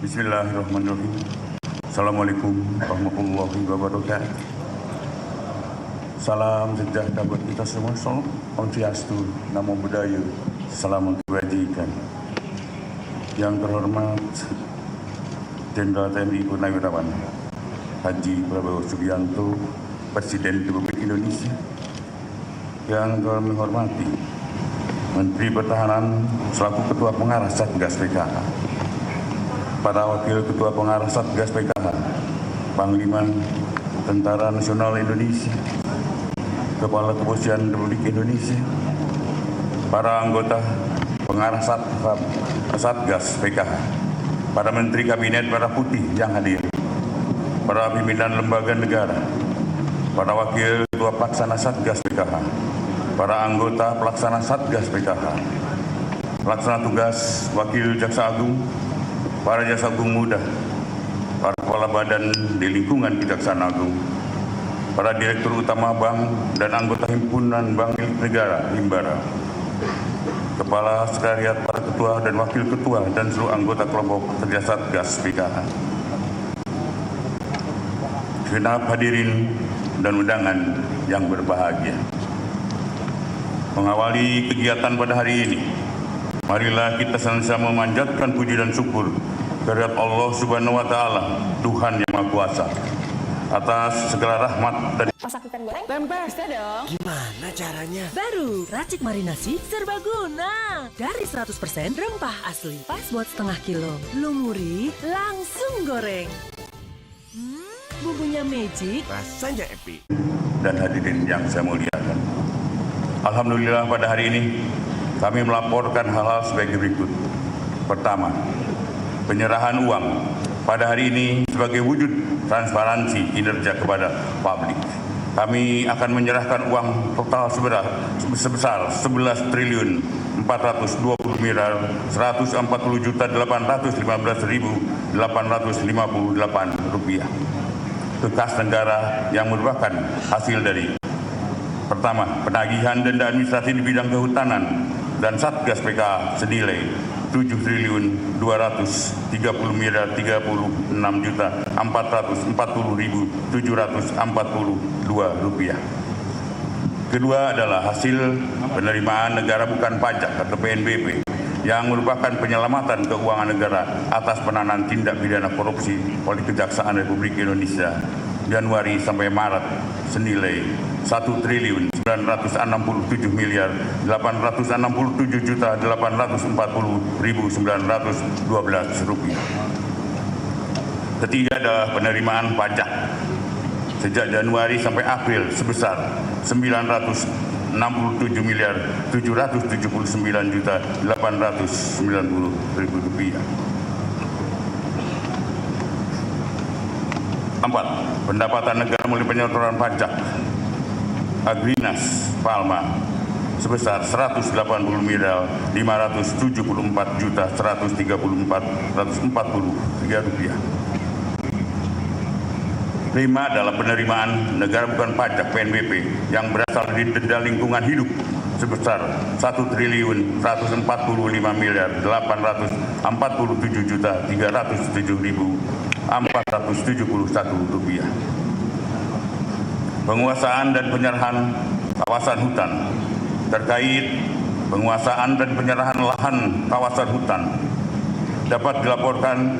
Bismillahirrahmanirrahim. Assalamualaikum warahmatullahi wabarakatuh. Salam sejahtera buat kita semua. Salam Swastiastu, Namo Buddhaya, salam kebajikan. Yang terhormat Jenderal TNI Purnawirawan Haji Prabowo Subianto, Presiden Republik Indonesia. Yang kami hormati Menteri Pertahanan selaku Ketua Pengarah Satgas PKH, para Wakil Ketua Pengarah Satgas PKH, Panglima Tentara Nasional Indonesia, Kepala Kepolisian Republik Indonesia, para anggota Pengarah Satgas PKH, para Menteri Kabinet Merah Putih yang hadir, para pimpinan lembaga negara, para Wakil Ketua Pelaksana Satgas PKH, para anggota Pelaksana Satgas PKH, Pelaksana Tugas Wakil Jaksa Agung, para Jaksa Agung Muda, para Kepala Badan di lingkungan Kejaksaan Agung, para Direktur Utama Bank dan anggota Himpunan Bank Milik Negara Himbara, Kepala Sekretariat, para Ketua dan Wakil Ketua dan seluruh anggota kelompok kerja Satgas PKH. Segenap hadirin dan undangan yang berbahagia. Mengawali kegiatan pada hari ini, marilah kita senantiasa memanjatkan puji dan syukur kehadirat Allah Subhanahu wa Ta'ala, Tuhan yang Maha Kuasa, atas segala rahmat dan masak ikan goreng? Tempe. Bisa dong. Gimana caranya? Baru Racik Marinasi Serbaguna. Dari 100% rempah asli. Pas buat setengah kilo. Lumuri, langsung goreng. Bumbunya magic. Rasanya epic. dan hadirin yang saya muliakan. Alhamdulillah pada hari ini kami melaporkan hal-hal sebagai berikut. Pertama, penyerahan uang pada hari ini sebagai wujud transparansi kinerja kepada publik. Kami akan menyerahkan uang total sebesar 11 triliun 420 miliar 140 juta 815.858 rupiah ke kas negara yang merupakan hasil dari pertama, penagihan denda administrasi di bidang kehutanan dan Satgas PK senilai 7 triliun 230 miliar 36 juta 440.742 rupiah. Kedua adalah hasil penerimaan negara bukan pajak atau PNBP yang merupakan penyelamatan keuangan negara atas penanganan tindak pidana korupsi oleh Kejaksaan Republik Indonesia Januari sampai Maret senilai 1 triliun 967 miliar 867 juta 840.912 rupiah. Ketiga adalah penerimaan pajak sejak Januari sampai April sebesar 967 miliar 779 juta 890.000 rupiah. 4. Pendapatan negara melalui penyaluran pajak Agrinas Palma sebesar 180 miliar 574 juta 134.143 rupiah. 5 adalah penerimaan negara bukan pajak PNBP yang berasal dari denda lingkungan hidup sebesar 1 triliun 145 miliar 847 juta 307.471 rupiah. Penguasaan dan penyerahan kawasan hutan. Terkait penguasaan dan penyerahan lahan kawasan hutan dapat dilaporkan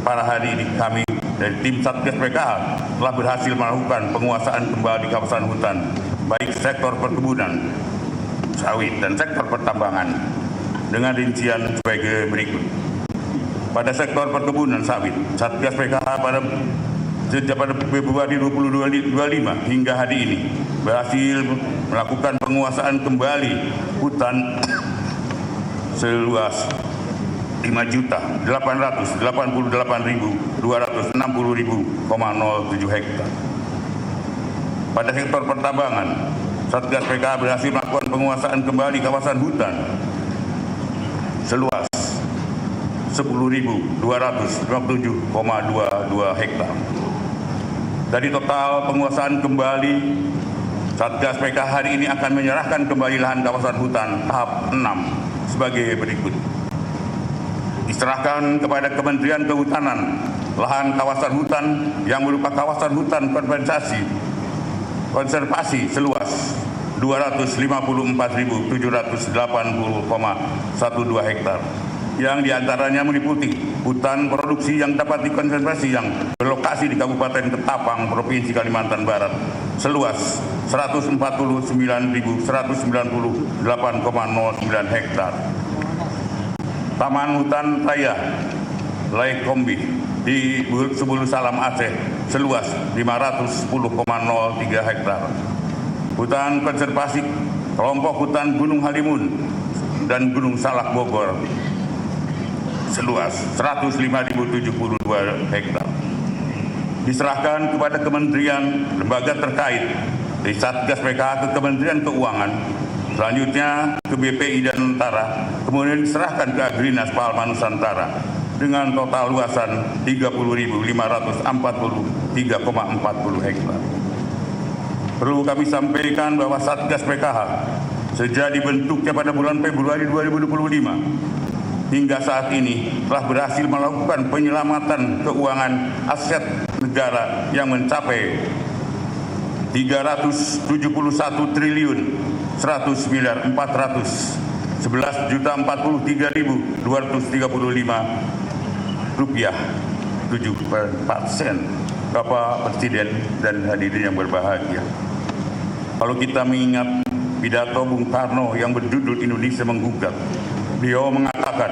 pada hari ini kami dari tim Satgas PKH telah berhasil melakukan penguasaan kembali kawasan hutan baik sektor perkebunan, sawit dan sektor pertambangan dengan rincian sebagai berikut. Pada sektor perkebunan sawit, Satgas PKH sejak pada Februari 2025 hingga hari ini berhasil melakukan penguasaan kembali hutan seluas 5.888.260.007 hektar. Pada sektor pertambangan, Satgas PKH berhasil melakukan penguasaan kembali kawasan hutan seluas 10.257,22 hektar. Dari total penguasaan kembali, Satgas PKH hari ini akan menyerahkan kembali lahan kawasan hutan tahap 6 sebagai berikut. Di diserahkan kepada Kementerian Kehutanan lahan kawasan hutan yang berupa kawasan hutan konservasi seluas 254.780,12 hektar, yang diantaranya meliputi hutan produksi yang dapat dikonservasi yang berlokasi di Kabupaten Ketapang, Provinsi Kalimantan Barat, seluas 149.198,09 hektar. Taman Hutan Raya Laikombi di Sebulu Salam Aceh seluas 510,03 hektar. Hutan konservasi kelompok hutan Gunung Halimun dan Gunung Salak Bogor seluas 105.072 hektar. Diserahkan kepada kementerian lembaga terkait dari Satgas PKH ke Kementerian Keuangan, selanjutnya ke BPI dan Nusantara, kemudian diserahkan ke Agrinas Palma Nusantara dengan total luasan 30.543,40 hektar. Perlu kami sampaikan bahwa Satgas PKH sejak dibentuknya pada bulan Februari 2025 hingga saat ini telah berhasil melakukan penyelamatan keuangan aset negara yang mencapai 371 triliun 100 miliar 411.043.235 rupiah 7%. Bapak Presiden dan hadirin yang berbahagia, kalau kita mengingat pidato Bung Karno yang berjudul Indonesia Menggugat, beliau mengatakan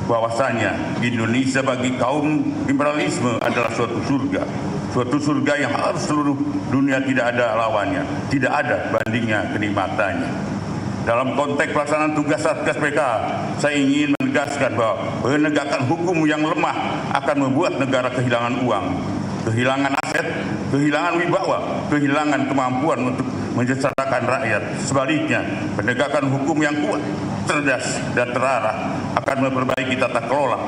bahwasanya Indonesia bagi kaum imperialisme adalah suatu surga yang harus seluruh dunia tidak ada lawannya, tidak ada bandingnya kenikmatannya. Dalam konteks pelaksanaan tugas Satgas PKH, saya ingin menegaskan bahwa penegakan hukum yang lemah akan membuat negara kehilangan uang, kehilangan aset, kehilangan wibawa, kehilangan kemampuan untuk mensejahterakan rakyat. Sebaliknya, penegakan hukum yang kuat, cerdas, dan terarah akan memperbaiki tata kelola,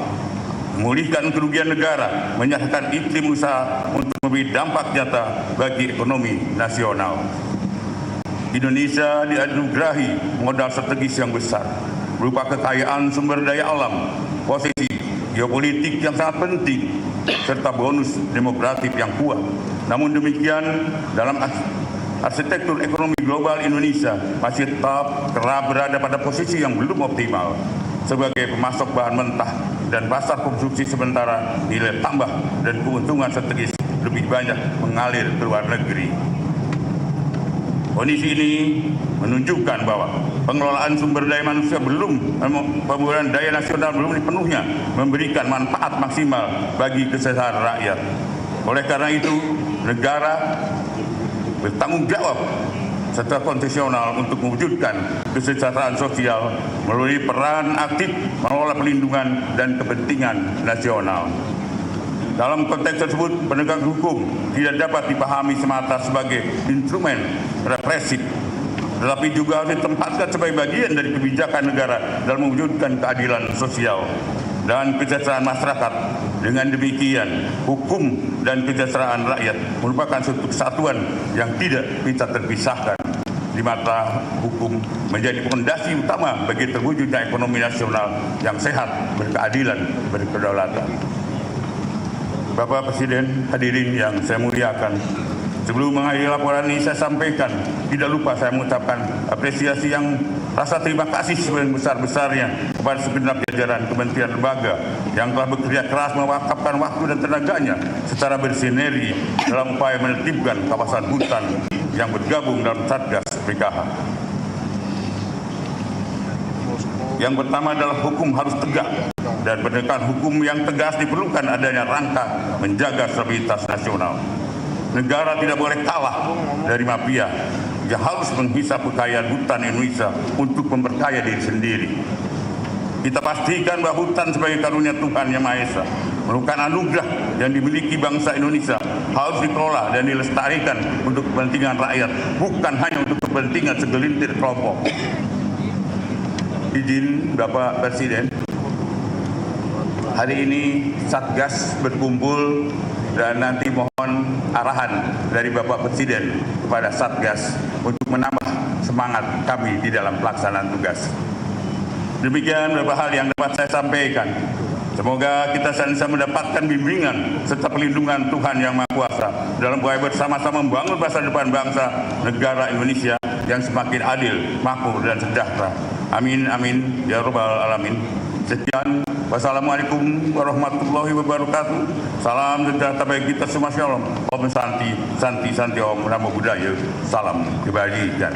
memulihkan kerugian negara, menyatakan iklim usaha untuk memberi dampak nyata bagi ekonomi nasional. Indonesia dianugerahi modal strategis yang besar, berupa kekayaan sumber daya alam, posisi geopolitik yang sangat penting, serta bonus demokratif yang kuat. Namun demikian, dalam arsitektur ekonomi global Indonesia masih tetap kerap berada pada posisi yang belum optimal sebagai pemasok bahan mentah dan pasar konsumsi, sementara nilai tambah dan keuntungan strategis lebih banyak mengalir ke luar negeri. Kondisi ini menunjukkan bahwa pengelolaan sumber daya manusia pembangunan daya nasional belum sepenuhnya memberikan manfaat maksimal bagi kesejahteraan rakyat. Oleh karena itu, negara bertanggung jawab secara konstitusional untuk mewujudkan kesejahteraan sosial melalui peran aktif mengelola pelindungan dan kepentingan nasional. Dalam konteks tersebut, penegakan hukum tidak dapat dipahami semata sebagai instrumen represif, tetapi juga harus ditempatkan sebagai bagian dari kebijakan negara dalam mewujudkan keadilan sosial dan kesejahteraan masyarakat. Dengan demikian, hukum dan kesejahteraan rakyat merupakan suatu kesatuan yang tidak bisa terpisahkan. Di mata hukum menjadi fondasi utama bagi terwujudnya ekonomi nasional yang sehat, berkeadilan, berkedaulatan. Bapak Presiden, hadirin yang saya muliakan, sebelum mengakhiri laporan ini saya sampaikan, tidak lupa saya mengucapkan apresiasi yang rasa terima kasih sebesar-besarnya kepada segenap jajaran kementerian lembaga yang telah bekerja keras mewakafkan waktu dan tenaganya secara bersinergi dalam upaya menertibkan kawasan hutan yang bergabung dalam Satgas PKH. Yang pertama adalah hukum harus tegak, dan penegakan hukum yang tegas diperlukan adanya rangka menjaga stabilitas nasional. Negara tidak boleh kalah dari mafia yang harus menghisap kekayaan hutan Indonesia untuk memperkaya diri sendiri. Kita pastikan bahwa hutan sebagai karunia Tuhan Yang Maha Esa, merupakan anugerah yang dimiliki bangsa Indonesia, harus dikelola dan dilestarikan untuk kepentingan rakyat, bukan hanya untuk kepentingan segelintir kelompok. Izin Bapak Presiden, hari ini Satgas berkumpul dan nanti mohon arahan dari Bapak Presiden kepada Satgas untuk menambah semangat kami di dalam pelaksanaan tugas. Demikian beberapa hal yang dapat saya sampaikan. Semoga kita senantiasa mendapatkan bimbingan serta perlindungan Tuhan Yang Maha Kuasa dalam upaya bersama-sama membangun masa depan bangsa negara Indonesia yang semakin adil, makmur dan sejahtera. Amin amin ya rabbal alamin. Sekian, wassalamualaikum warahmatullahi wabarakatuh. Salam sejahtera bagi kita semua, shalom. Om Santi, Santi, Santi Om, Namo Buddhaya. Salam kebajikan.